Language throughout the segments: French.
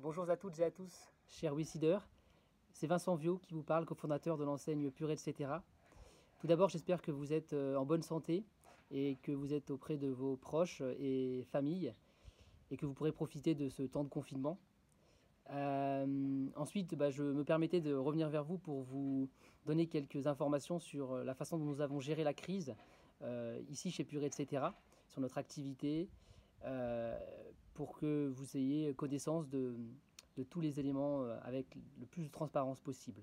Bonjour à toutes et à tous, chers Wissiders. C'est Vincent Viau qui vous parle, cofondateur de l'enseigne Pure, etc. Tout d'abord, j'espère que vous êtes en bonne santé et que vous êtes auprès de vos proches et familles et que vous pourrez profiter de ce temps de confinement. Ensuite, je me permettais de revenir vers vous pour vous donner quelques informations sur la façon dont nous avons géré la crise ici chez Pure, etc., sur notre activité, euh, pour que vous ayez connaissance de tous les éléments avec le plus de transparence possible.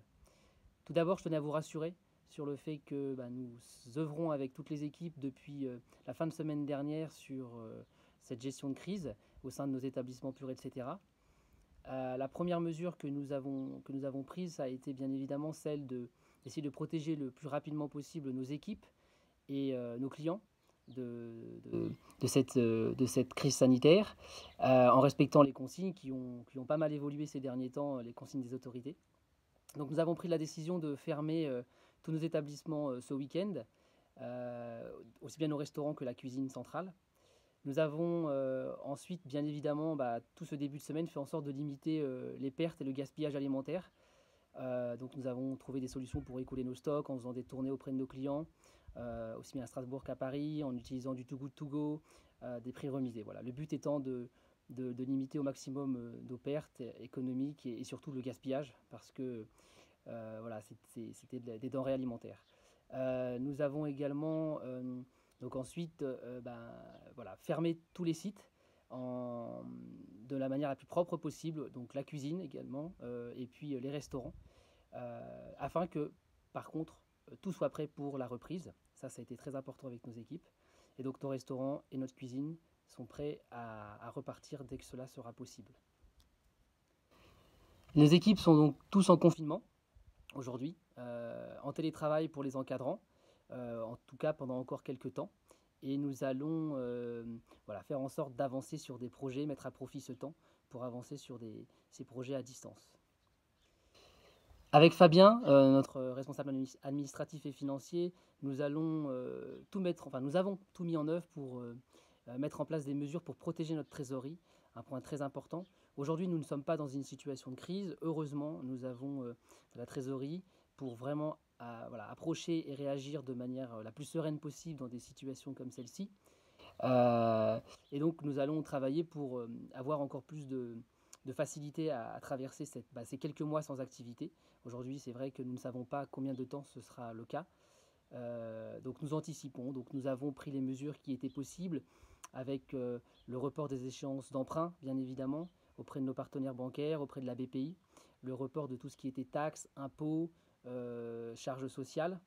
Tout d'abord, je tenais à vous rassurer sur le fait que nous œuvrons avec toutes les équipes depuis la fin de semaine dernière sur cette gestion de crise au sein de nos établissements Pure, etc. La première mesure que nous avons prise, ça a été bien évidemment celle d'essayer de protéger le plus rapidement possible nos équipes et nos clients de cette crise sanitaire, en respectant les consignes qui ont pas mal évolué ces derniers temps, les consignes des autorités. Donc nous avons pris la décision de fermer tous nos établissements ce week-end, aussi bien nos restaurants que la cuisine centrale. Nous avons ensuite, bien évidemment, tout ce début de semaine fait en sorte de limiter les pertes et le gaspillage alimentaire. Donc nous avons trouvé des solutions pour écouler nos stocks en faisant des tournées auprès de nos clients, aussi bien à Strasbourg qu'à Paris, en utilisant du Too Good To Go, des prix remisés. Voilà. Le but étant de limiter au maximum nos pertes économiques et surtout le gaspillage, parce que voilà, c'était des denrées alimentaires. Nous avons également donc ensuite voilà, fermé tous les sites de la manière la plus propre possible, donc la cuisine également, et puis les restaurants, afin que, par contre, tout soit prêt pour la reprise. Ça a été très important avec nos équipes. Et donc nos restaurants et notre cuisine sont prêts à repartir dès que cela sera possible. Les équipes sont donc tous en confinement aujourd'hui, en télétravail pour les encadrants, en tout cas pendant encore quelques temps. Et nous allons voilà, faire en sorte d'avancer sur des projets, mettre à profit ce temps pour avancer sur ces projets à distance. Avec Fabien, notre responsable administratif et financier, nous allons nous avons tout mis en œuvre pour mettre en place des mesures pour protéger notre trésorerie, un point très important. Aujourd'hui, nous ne sommes pas dans une situation de crise. Heureusement, nous avons de la trésorerie pour vraiment voilà, approcher et réagir de manière la plus sereine possible dans des situations comme celle-ci. Et donc, nous allons travailler pour avoir encore plus de facilité à traverser ces quelques mois sans activité. Aujourd'hui, c'est vrai que nous ne savons pas combien de temps ce sera le cas. Donc nous anticipons, donc nous avons pris les mesures qui étaient possibles avec le report des échéances d'emprunt, bien évidemment, auprès de nos partenaires bancaires, auprès de la BPI, le report de tout ce qui était taxes, impôts, charges sociales.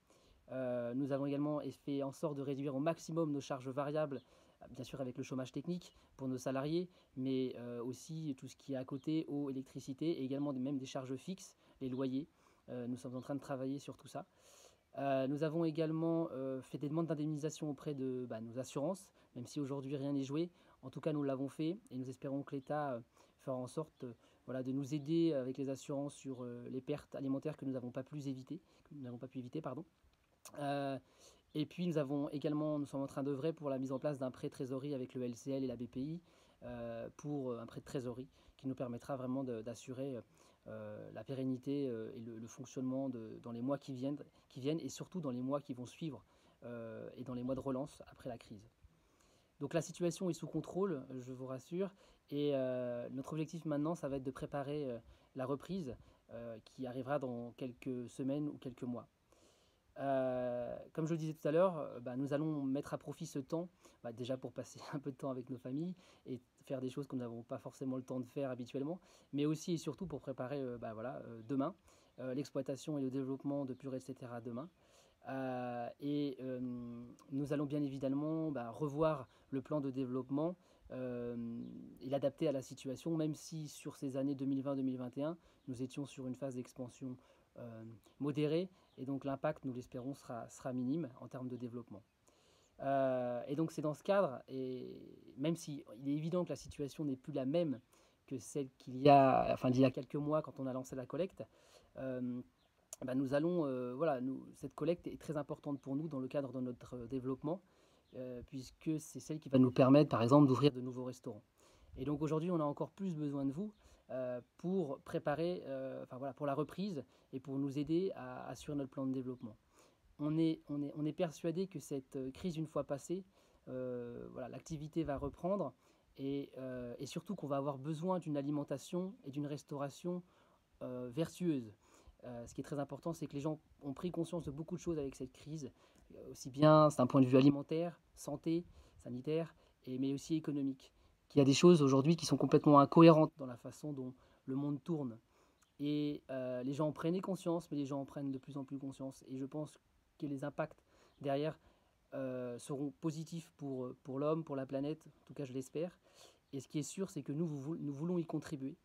Nous avons également fait en sorte de réduire au maximum nos charges variables, bien sûr avec le chômage technique pour nos salariés, mais aussi tout ce qui est à côté, eau, électricité, et également même des charges fixes, les loyers. Nous sommes en train de travailler sur tout ça. Nous avons également fait des demandes d'indemnisation auprès de nos assurances, même si aujourd'hui rien n'est joué. En tout cas, nous l'avons fait et nous espérons que l'État fera en sorte voilà, de nous aider avec les assurances sur les pertes alimentaires que nous n'avons pas pu éviter. Pardon. Euh, et puis nous sommes en train d'œuvrer pour la mise en place d'un prêt trésorerie avec le LCL et la BPI pour un prêt de trésorerie qui nous permettra vraiment d'assurer la pérennité et le fonctionnement dans les mois qui viennent et surtout dans les mois qui vont suivre et dans les mois de relance après la crise. Donc la situation est sous contrôle, je vous rassure, et notre objectif maintenant, ça va être de préparer la reprise qui arrivera dans quelques semaines ou quelques mois. Comme je le disais tout à l'heure, nous allons mettre à profit ce temps, déjà pour passer un peu de temps avec nos familles et faire des choses que nous n'avons pas forcément le temps de faire habituellement, mais aussi et surtout pour préparer demain, l'exploitation et le développement de Pure, etc. demain. Nous allons bien évidemment revoir le plan de développement et l'adapter à la situation, même si sur ces années 2020-2021, nous étions sur une phase d'expansion modérée, et donc l'impact, nous l'espérons, sera minime en termes de développement. Et donc c'est dans ce cadre, et même si il est évident que la situation n'est plus la même que celle d'il y a quelques mois quand on a lancé la collecte, cette collecte est très importante pour nous dans le cadre de notre développement, puisque c'est celle qui va nous permettre, par exemple, d'ouvrir de nouveaux restaurants. Et donc aujourd'hui, on a encore plus besoin de vous pour préparer, pour la reprise et pour nous aider à assurer notre plan de développement. On est persuadé que cette crise, une fois passée, l'activité va reprendre et surtout qu'on va avoir besoin d'une alimentation et d'une restauration vertueuse. Ce qui est très important, c'est que les gens ont pris conscience de beaucoup de choses avec cette crise, aussi bien d'un point de vue alimentaire, santé, sanitaire, mais aussi économique. Qu'il y a des choses aujourd'hui qui sont complètement incohérentes dans la façon dont le monde tourne. Et les gens en prenaient conscience, mais les gens en prennent de plus en plus conscience. Et je pense que les impacts derrière seront positifs pour l'homme, pour la planète, en tout cas je l'espère. Et ce qui est sûr, c'est que nous voulons y contribuer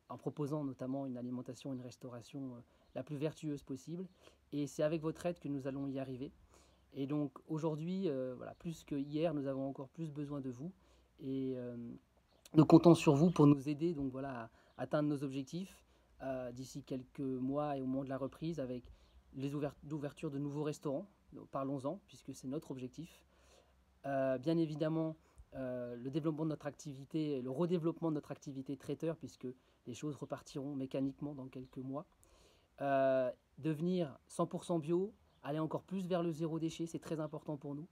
en proposant notamment une alimentation, une restauration la plus vertueuse possible. Et c'est avec votre aide que nous allons y arriver. Et donc aujourd'hui, plus que hier, nous avons encore plus besoin de vous. Et nous comptons sur vous pour nous aider à atteindre nos objectifs d'ici quelques mois et au moment de la reprise avec l'ouverture de nouveaux restaurants. Parlons-en, puisque c'est notre objectif. Bien évidemment, le développement de notre activité, le redéveloppement de notre activité traiteur, puisque les choses repartiront mécaniquement dans quelques mois. Devenir 100% bio, aller encore plus vers le zéro déchet, c'est très important pour nous.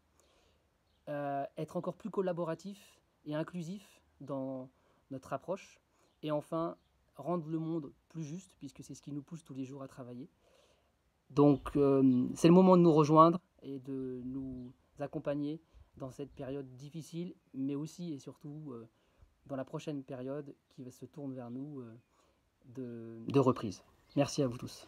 Être encore plus collaboratif et inclusif dans notre approche. Et enfin, rendre le monde plus juste, puisque c'est ce qui nous pousse tous les jours à travailler. Donc, c'est le moment de nous rejoindre et de nous accompagner dans cette période difficile, mais aussi et surtout dans la prochaine période qui se tourne vers nous de reprise. Merci à vous tous.